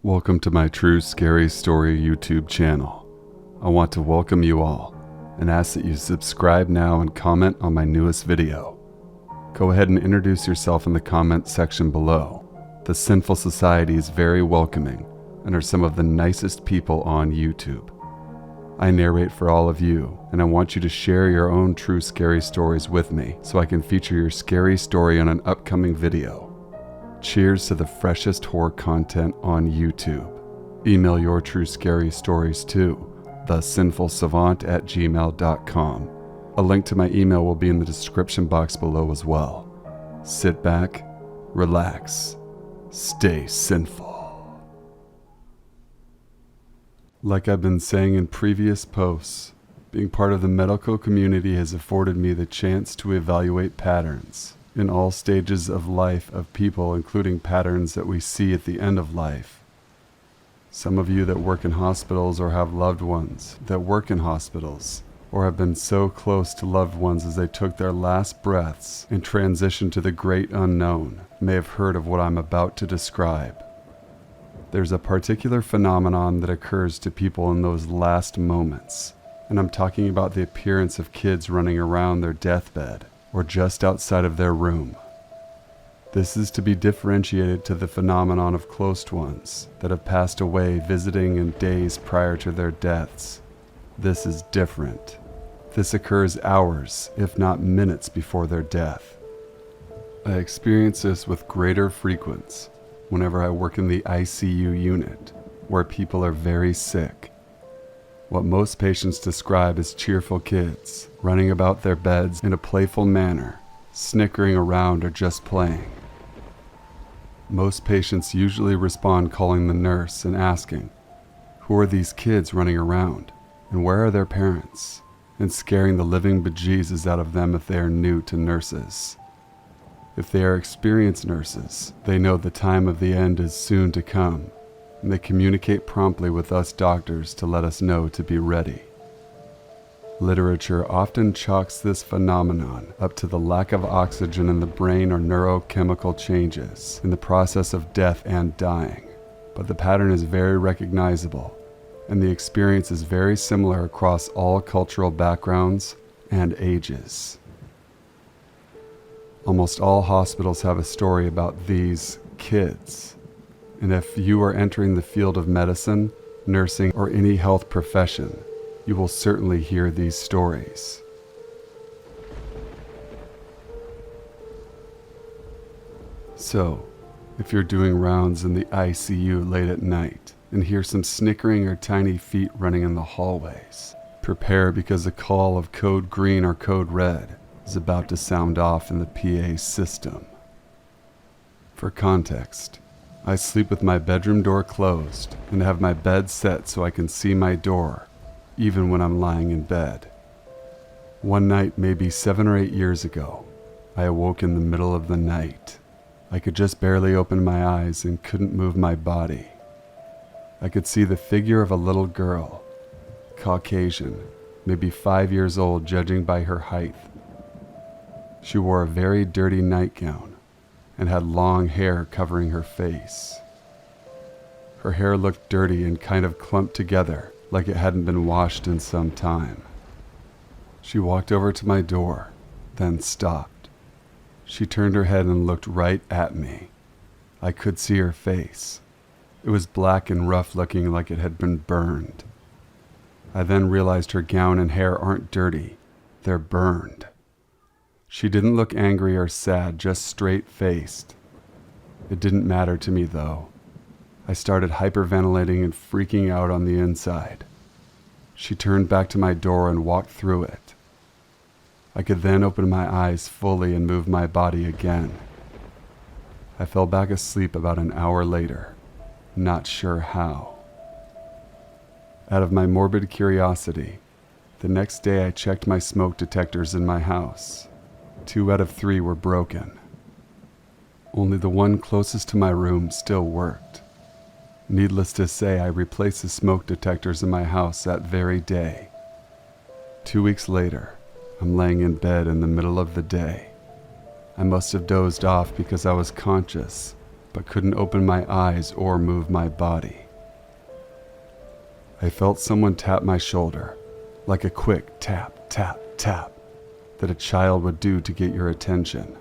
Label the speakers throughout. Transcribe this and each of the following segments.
Speaker 1: Welcome to my True Scary Story YouTube channel. I want to welcome you all and ask that you subscribe now and comment on my newest video. Go ahead and introduce yourself in the comment section below. The Sinful Society is very welcoming and are some of the nicest people on YouTube. I narrate for all of you, and I want you to share your own true scary stories with me so I can feature your scary story on an upcoming video. Cheers to the freshest horror content on YouTube. Email your true scary stories to thesinfulsavant@gmail.com. A link to my email will be in the description box below as well. Sit back, relax, stay sinful. Like I've been saying in previous posts, being part of the medical community has afforded me the chance to evaluate patterns in all stages of life of people, including patterns that we see at the end of life. Some of you that work in hospitals or have loved ones that work in hospitals or have been so close to loved ones as they took their last breaths and transitioned to the great unknown may have heard of what I'm about to describe. There's a particular phenomenon that occurs to people in those last moments, and I'm talking about the appearance of kids running around their deathbed or just outside of their room. This is to be differentiated to the phenomenon of close ones that have passed away visiting in days prior to their deaths. This is different. This occurs hours, if not minutes, before their death. I experience this with greater frequency whenever I work in the ICU unit, where people are very sick. What most patients describe as cheerful kids, running about their beds in a playful manner, snickering around or just playing. Most patients usually respond calling the nurse and asking, "Who are these kids running around? And where are their parents?" and scaring the living bejesus out of them if they are new to nurses. If they are experienced nurses, they know the time of the end is soon to come, and they communicate promptly with us doctors to let us know to be ready. Literature often chalks this phenomenon up to the lack of oxygen in the brain or neurochemical changes in the process of death and dying, but the pattern is very recognizable, and the experience is very similar across all cultural backgrounds and ages. Almost all hospitals have a story about these kids. And if you are entering the field of medicine, nursing, or any health profession, you will certainly hear these stories. So, if you're doing rounds in the ICU late at night and hear some snickering or tiny feet running in the hallways, prepare because a call of code green or code red is about to sound off in the PA system. For context, I sleep with my bedroom door closed and have my bed set so I can see my door, even when I'm lying in bed. One night, maybe 7 or 8 years ago, I awoke in the middle of the night. I could just barely open my eyes and couldn't move my body. I could see the figure of a little girl, Caucasian, maybe 5 years old judging by her height. She wore a very dirty nightgown and had long hair covering her face. Her hair looked dirty and kind of clumped together like it hadn't been washed in some time. She walked over to my door, then stopped. She turned her head and looked right at me. I could see her face. It was black and rough looking like it had been burned. I then realized her gown and hair aren't dirty, they're burned. She didn't look angry or sad, just straight-faced. It didn't matter to me, though. I started hyperventilating and freaking out on the inside. She turned back to my door and walked through it. I could then open my eyes fully and move my body again. I fell back asleep about an hour later, not sure how. Out of my morbid curiosity, the next day I checked my smoke detectors in my house. 2 out of 3 were broken. Only the one closest to my room still worked. Needless to say, I replaced the smoke detectors in my house that very day. 2 weeks later, I'm laying in bed in the middle of the day. I must have dozed off because I was conscious, but couldn't open my eyes or move my body. I felt someone tap my shoulder, like a quick tap, tap, tap that a child would do to get your attention.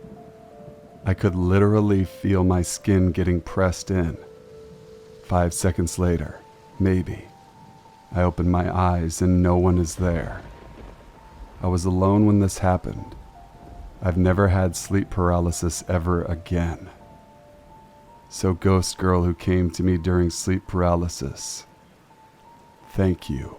Speaker 1: I could literally feel my skin getting pressed in. 5 seconds later, maybe, I opened my eyes and no one is there. I was alone when this happened. I've never had sleep paralysis ever again. So ghost girl who came to me during sleep paralysis, thank you.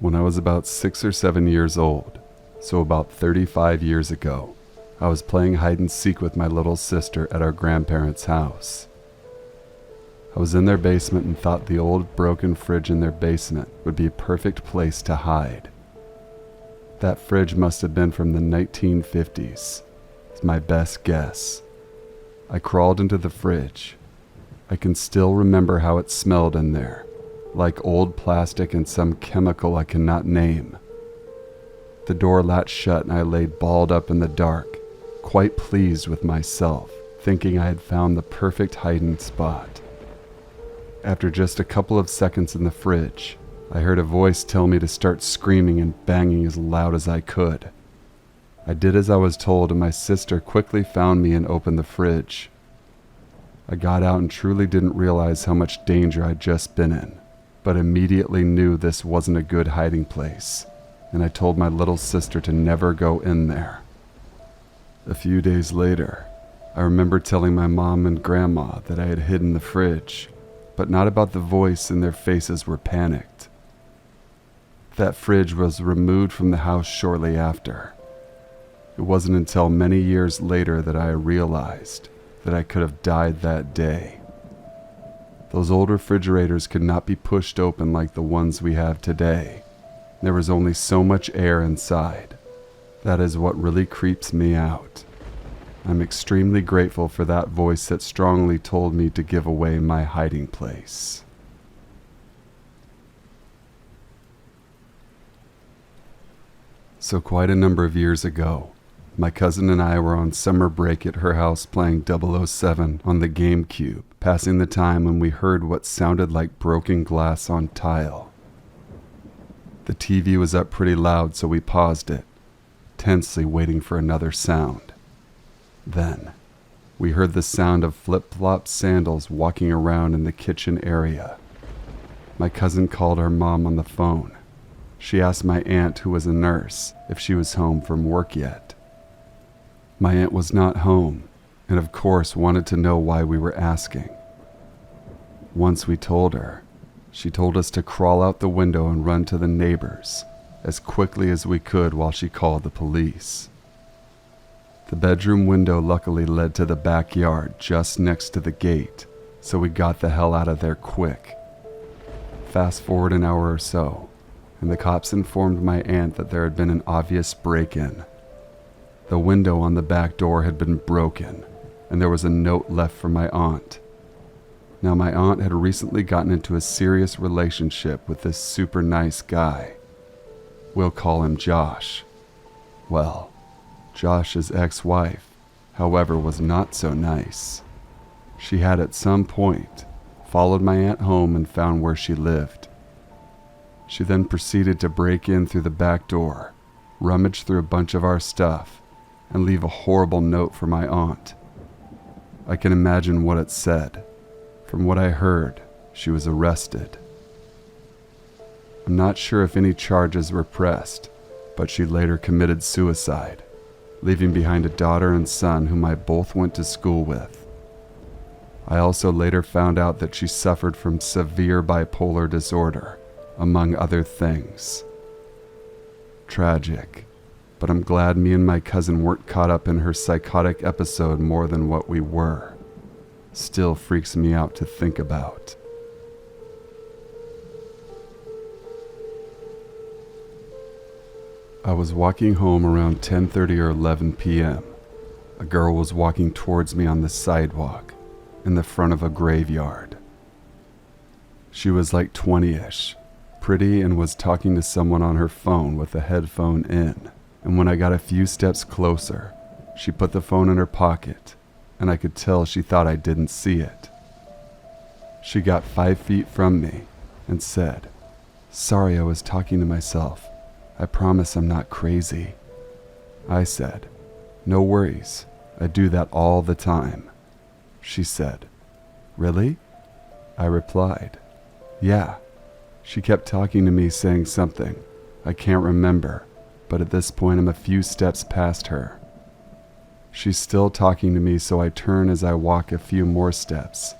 Speaker 1: When I was about 6 or 7 years old, so about 35 years ago, I was playing hide and seek with my little sister at our grandparents' house. I was in their basement and thought the old broken fridge in their basement would be a perfect place to hide. That fridge must have been from the 1950s. It's my best guess. I crawled into the fridge. I can still remember how it smelled in there, like old plastic and some chemical I cannot name. The door latched shut and I laid balled up in the dark, quite pleased with myself, thinking I had found the perfect hiding spot. After just a couple of seconds in the fridge, I heard a voice tell me to start screaming and banging as loud as I could. I did as I was told, and my sister quickly found me and opened the fridge. I got out and truly didn't realize how much danger I'd just been in, but immediately knew this wasn't a good hiding place, and I told my little sister to never go in there. A few days later, I remember telling my mom and grandma that I had hidden the fridge, but not about the voice, and their faces were panicked. That fridge was removed from the house shortly after. It wasn't until many years later that I realized that I could have died that day. Those old refrigerators could not be pushed open like the ones we have today. There was only so much air inside. That is what really creeps me out. I'm extremely grateful for that voice that strongly told me to give away my hiding place. So quite a number of years ago, my cousin and I were on summer break at her house playing 007 on the GameCube, passing the time when we heard what sounded like broken glass on tile. The TV was up pretty loud, so we paused it, tensely waiting for another sound. Then, we heard the sound of flip-flop sandals walking around in the kitchen area. My cousin called our mom on the phone. She asked my aunt, who was a nurse, if she was home from work yet. My aunt was not home, and of course wanted to know why we were asking. Once we told her, she told us to crawl out the window and run to the neighbors as quickly as we could while she called the police. The bedroom window luckily led to the backyard just next to the gate, so we got the hell out of there quick. Fast forward an hour or so, and the cops informed my aunt that there had been an obvious break-in. The window on the back door had been broken, and there was a note left for my aunt. Now, my aunt had recently gotten into a serious relationship with this super nice guy. We'll call him Josh. Well, Josh's ex-wife, however, was not so nice. She had at some point followed my aunt home and found where she lived. She then proceeded to break in through the back door, rummage through a bunch of our stuff, and leave a horrible note for my aunt. I can imagine what it said. From what I heard, she was arrested. I'm not sure if any charges were pressed, but she later committed suicide, leaving behind a daughter and son whom I both went to school with. I also later found out that she suffered from severe bipolar disorder, among other things. Tragic, but I'm glad me and my cousin weren't caught up in her psychotic episode more than what we were. Still freaks me out to think about. I was walking home around 10:30 or 11 p.m. A girl was walking towards me on the sidewalk in the front of a graveyard. She was like 20-ish, pretty, and was talking to someone on her phone with a headphone in. And when I got a few steps closer, She put the phone in her pocket, and I could tell she thought I didn't see it. She got 5 feet from me and said, "Sorry, I was talking to myself. I promise I'm not crazy." I said, "No worries. I do that all the time." She said, "Really?" I replied, "Yeah." She kept talking to me, saying something. I can't remember, but at this point I'm a few steps past her. She's still talking to me, so I turn as I walk a few more steps,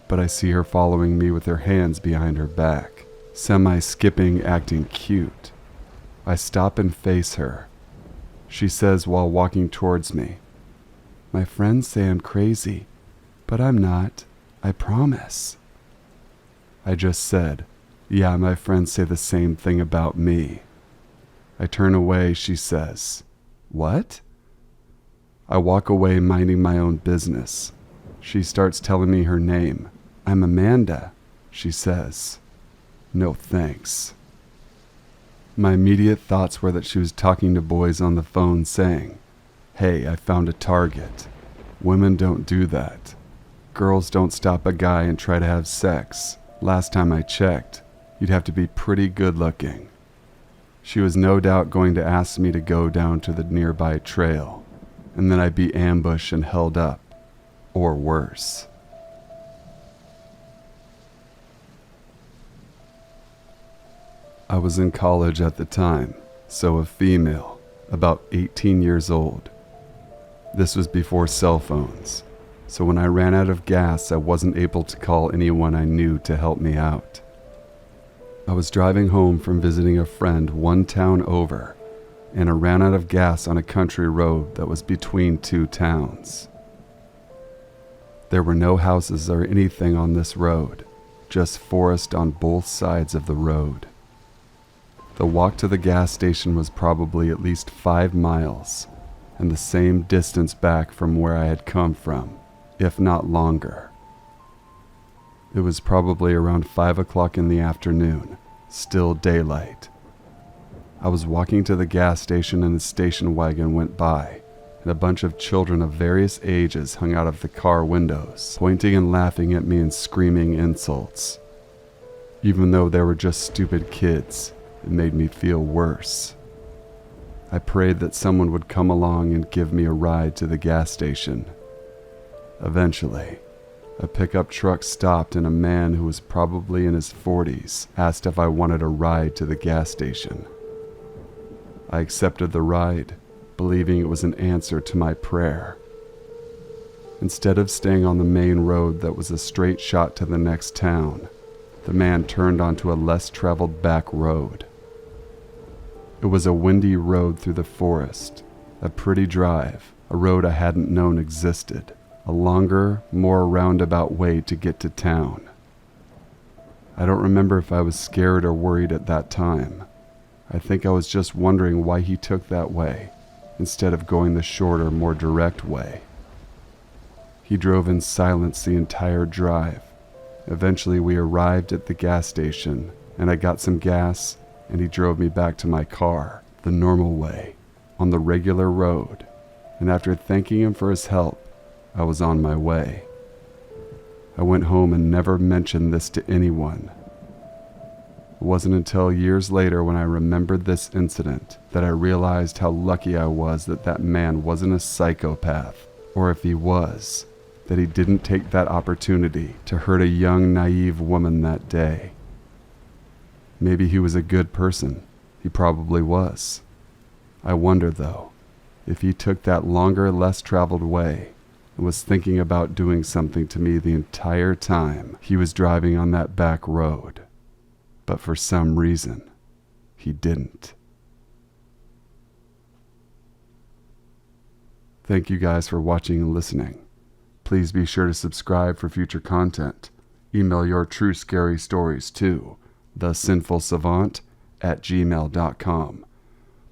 Speaker 1: but I see her following me with her hands behind her back, semi-skipping, acting cute. I stop and face her. She says while walking towards me, "My friends say I'm crazy, but I'm not. I promise." I just said, "Yeah, my friends say the same thing about me." I turn away. She says, "What?" I walk away, minding my own business. She starts telling me her name. "I'm Amanda," she says. "No thanks." My immediate thoughts were that she was talking to boys on the phone saying, "Hey, I found a target. Women don't do that. Girls don't stop a guy and try to have sex. Last time I checked, you'd have to be pretty good looking." She was no doubt going to ask me to go down to the nearby trail, and then I'd be ambushed and held up, or worse. I was in college at the time, so a female, about 18 years old. This was before cell phones, so when I ran out of gas, I wasn't able to call anyone I knew to help me out. I was driving home from visiting a friend one town over, and I ran out of gas on a country road that was between 2 towns. There were no houses or anything on this road, just forest on both sides of the road. The walk to the gas station was probably at least 5 miles, and the same distance back from where I had come from, if not longer. It was probably around 5 o'clock in the afternoon, still daylight. I was walking to the gas station and a station wagon went by, and a bunch of children of various ages hung out of the car windows, pointing and laughing at me and screaming insults. Even though they were just stupid kids, it made me feel worse. I prayed that someone would come along and give me a ride to the gas station. Eventually, a pickup truck stopped and a man who was probably in his 40s asked if I wanted a ride to the gas station. I accepted the ride, believing it was an answer to my prayer. Instead of staying on the main road that was a straight shot to the next town, the man turned onto a less traveled back road. It was a windy road through the forest, a pretty drive, a road I hadn't known existed, a longer, more roundabout way to get to town. I don't remember if I was scared or worried at that time. I think I was just wondering why he took that way, instead of going the shorter, more direct way. He drove in silence the entire drive. Eventually we arrived at the gas station, and I got some gas, and he drove me back to my car, the normal way, on the regular road, and after thanking him for his help, I was on my way. I went home and never mentioned this to anyone. It wasn't until years later when I remembered this incident that I realized how lucky I was that that man wasn't a psychopath, or if he was, that he didn't take that opportunity to hurt a young, naive woman that day. Maybe he was a good person. He probably was. I wonder, though, if he took that longer, less traveled way and was thinking about doing something to me the entire time he was driving on that back road. But for some reason, he didn't. Thank you guys for watching and listening. Please be sure to subscribe for future content. Email your true scary stories to thesinfulsavant@gmail.com.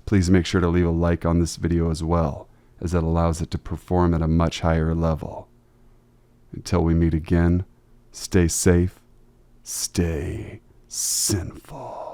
Speaker 1: Please make sure to leave a like on this video as well, as it allows it to perform at a much higher level. Until we meet again, stay safe, stay sinful.